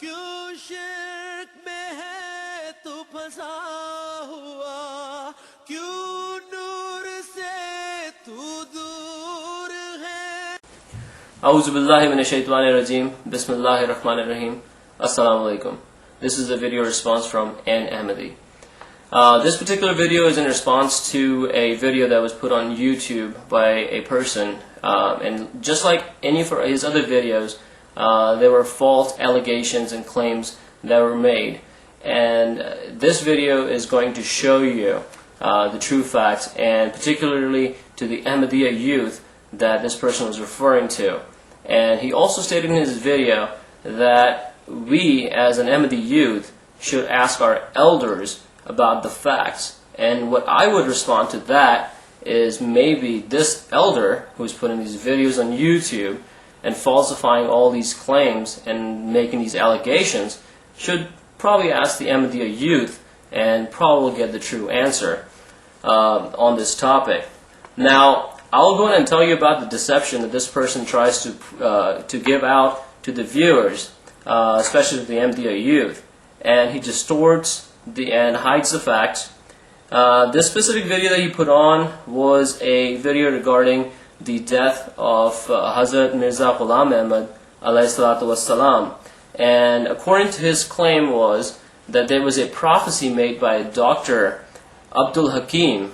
क्यों शिर्क में है तू फंसा हुआ क्यों नूर से तू दूर है A'udhu billahi minash shaitanir rajim. Bismillahir rahmanir rahim. Assalamu alaikum. This is a video response from An Ahmadi. This particular video is in response to a video that was put on YouTube by a person, and just like any of his other videos, there were false allegations and claims that were made, and this video is going to show you the true facts, and particularly to the Ahmadiyya youth that this person was referring to. And he also stated in his video that we as an Ahmadi youth should ask our elders about the facts. And what I would respond to that is maybe this elder who's putting these videos on YouTube and falsifying all these claims and making these allegations should probably ask the Ahmadiyya youth and probably get the true answer on this topic. Now, I'll go ahead and tell you about the deception that this person tries to give out to the viewers, especially to the Ahmadiyya youth, and he distorts and hides the facts. This specific video that he put on was a video regarding the death of Hazrat Mirza Ghulam Ahmad alayhi salatu wassalam, and according to his claim was that there was a prophecy made by Dr. Abdul Hakim,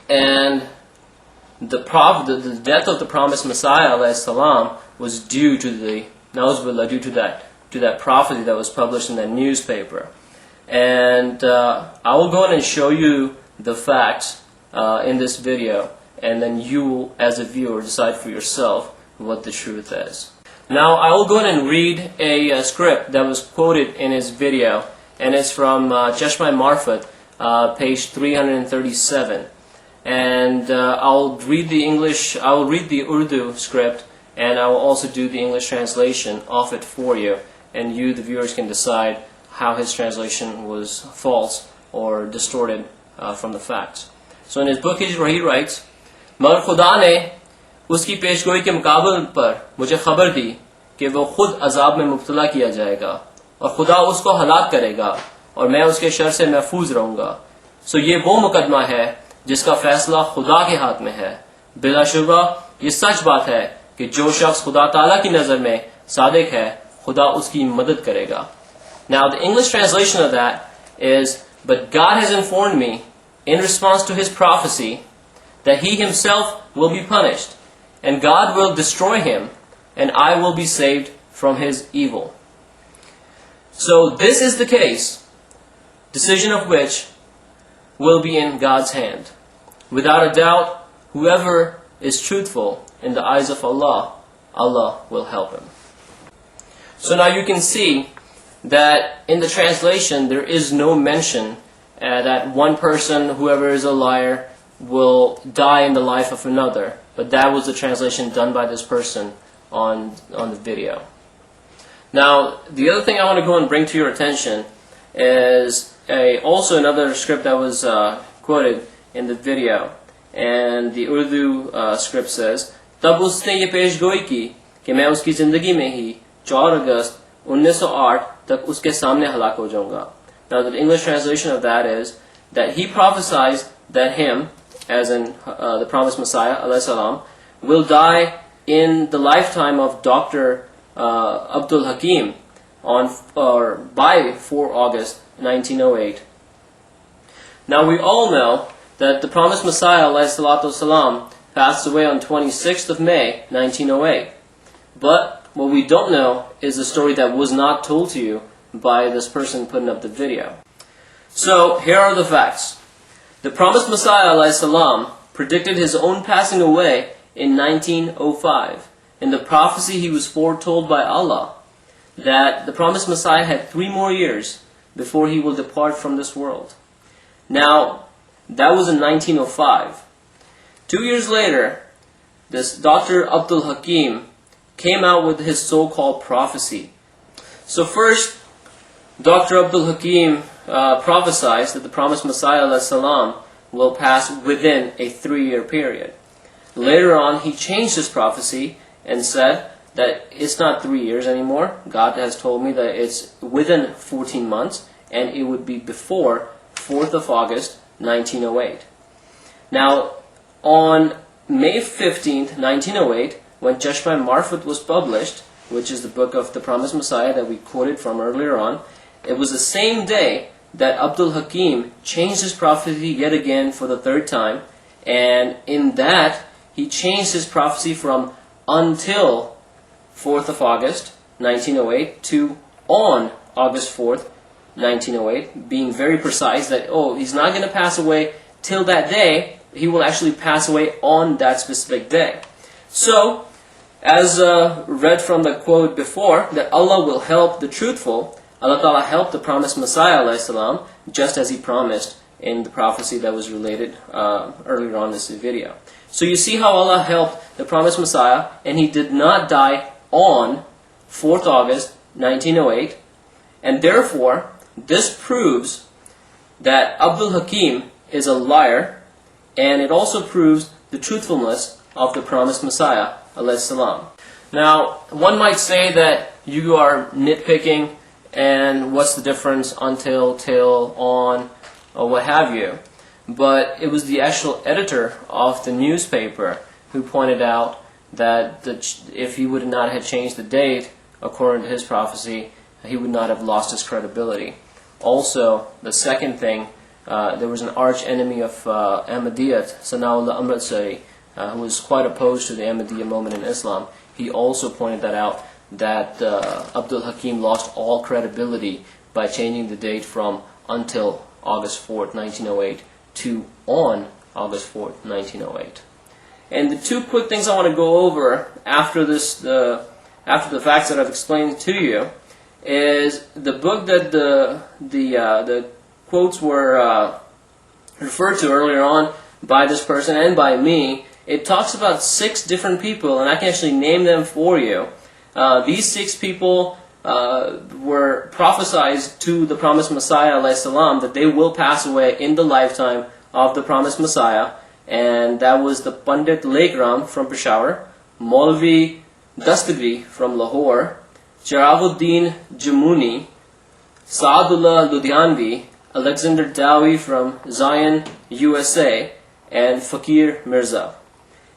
and the death of the promised Messiah alayhi salam was due to that prophecy that was published in that newspaper. And I will go ahead and show you the facts in this video, and then you as a viewer decide for yourself what the truth is. Now I will go ahead and read a script that was quoted in his video, and it's from Chashma Marfat, page 337. And I'll read the Urdu script, and I will also do the English translation of it for you, and you, the viewers, can decide how his translation was false or distorted from the facts. So in his book he writes, मगर खुदा ने उसकी पेशगोई के मुकाबले पर मुझे खबर दी कि वो खुद अजाब में मुब्तला किया जाएगा और खुदा उसको हलाक करेगा और मैं उसके शर से महफूज रहूँगा. सो ये वो मुकदमा है जिसका फैसला खुदा के हाथ में है. बिलाशुबा ये सच बात है कि जो शख्स खुदा ताला की नज़र में सादिक है खुदा उसकी मदद करेगा. Now the English translation of that is, but God has informed me in response to his prophecy that he himself will be punished and God will destroy him and I will be saved from his evil. So this is the case, decision of which will be in God's hand. Without a doubt, whoever is truthful in the eyes of Allah, Allah will help him. So now you can see that in the translation there is no mention that one person, whoever is a liar, will die in the life of another. But that was the translation done by this person on the video. Now, the other thing I want to go and bring to your attention is also another script that was quoted in the video. And the Urdu script says, तब उसने ये पेशगोई की कि मैं उसकी ज़िंदगी में ही 4 अगस्त 1908 तक उसके सामने हलाक हो जाऊंगा. Now the English translation of that is that he prophesied that him, as in the promised Messiah alayhi salam, will die in the lifetime of Dr. Abdul Hakim by 4 August 1908. Now we all know that the promised Messiah alayhi salatu salam passed away on 26th of May 1908. But what we don't know is the story that was not told to you by this person putting up the video. So here are the facts. The promised Messiah alayhi salam predicted his own passing away in 1905. In the prophecy he was foretold by Allah that the promised Messiah had 3 more years before he will depart from this world. Now that was in 1905. 2 years later, this Dr. Abdul Hakim came out with his so-called prophecy. So first, Dr. Abdul Hakim prophesied that the promised Messiah alayhi salam will pass within a 3-year period. Later on, he changed his prophecy and said that it's not 3 years anymore. God has told me that it's within 14 months, and it would be before 4th of August, 1908. Now, on May 15th, 1908, when Chashma Marfut was published, which is the book of the Promised Messiah that we quoted from earlier on, it was the same day that Abdul Hakim changed his prophecy yet again for the third time, and in that he changed his prophecy from until 4th of August 1908 to on August 4th 1908, being very precise that he's not going to pass away till that day, he will actually pass away on that specific day. So, as read from the quote before, that Allah will help the truthful, Allah Ta'ala helped the promised Messiah ﷺ, just as He promised in the prophecy that was related earlier on in this video. So you see how Allah helped the promised Messiah, and he did not die on 4th August 1908, and therefore this proves that Abdul Hakim is a liar, and it also proves the truthfulness of the promised Messiah ﷺ. Now, one might say that you are nitpicking, and what's the difference until, till, on, or what have you. But it was the actual editor of the newspaper who pointed out that if he would not have changed the date according to his prophecy, he would not have lost his credibility. Also, the second thing, there was an arch enemy of Ahmadiyyat, Sana'ullah Amritsari, who was quite opposed to the Ahmadiyya movement in Islam. He also pointed that out, that Abdul Hakim lost all credibility by changing the date from until August 4th, 1908 to on August 4th, 1908. And the two quick things I want to go over after this, after the facts that I've explained to you, is the book that the quotes were referred to earlier on by this person and by me. It talks about 6 different people, and I can actually name them for you. These 6 people were prophesied to the promised Messiah ﷺ that they will pass away in the lifetime of the promised Messiah, and that was the Pandit Legram from Peshawar, Maulvi Dastagiri from Lahore, Jaravuddin Jamuni, Saadullah Ludhianvi, Alexander Dowie from Zion, USA, and Fakir Mirza.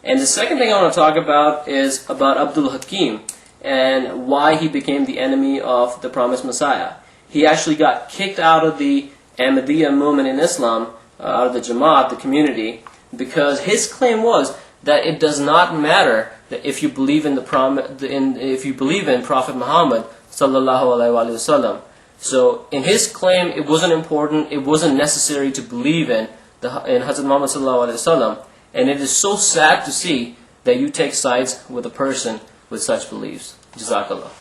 And the second thing I want to talk about is about Abdul Hakim and why he became the enemy of the promised Messiah. He actually got kicked out of the Ahmadiyya movement in Islam, out of the Jamaat, the community, because his claim was that it does not matter that if you believe in if you believe in Prophet Muhammad sallallahu alaihi wasallam. So in his claim, it wasn't important, it wasn't necessary to believe in Hazrat Muhammad sallallahu alaihi wasallam. And it is so sad to see that you take sides with a person with such beliefs. Jazakallah.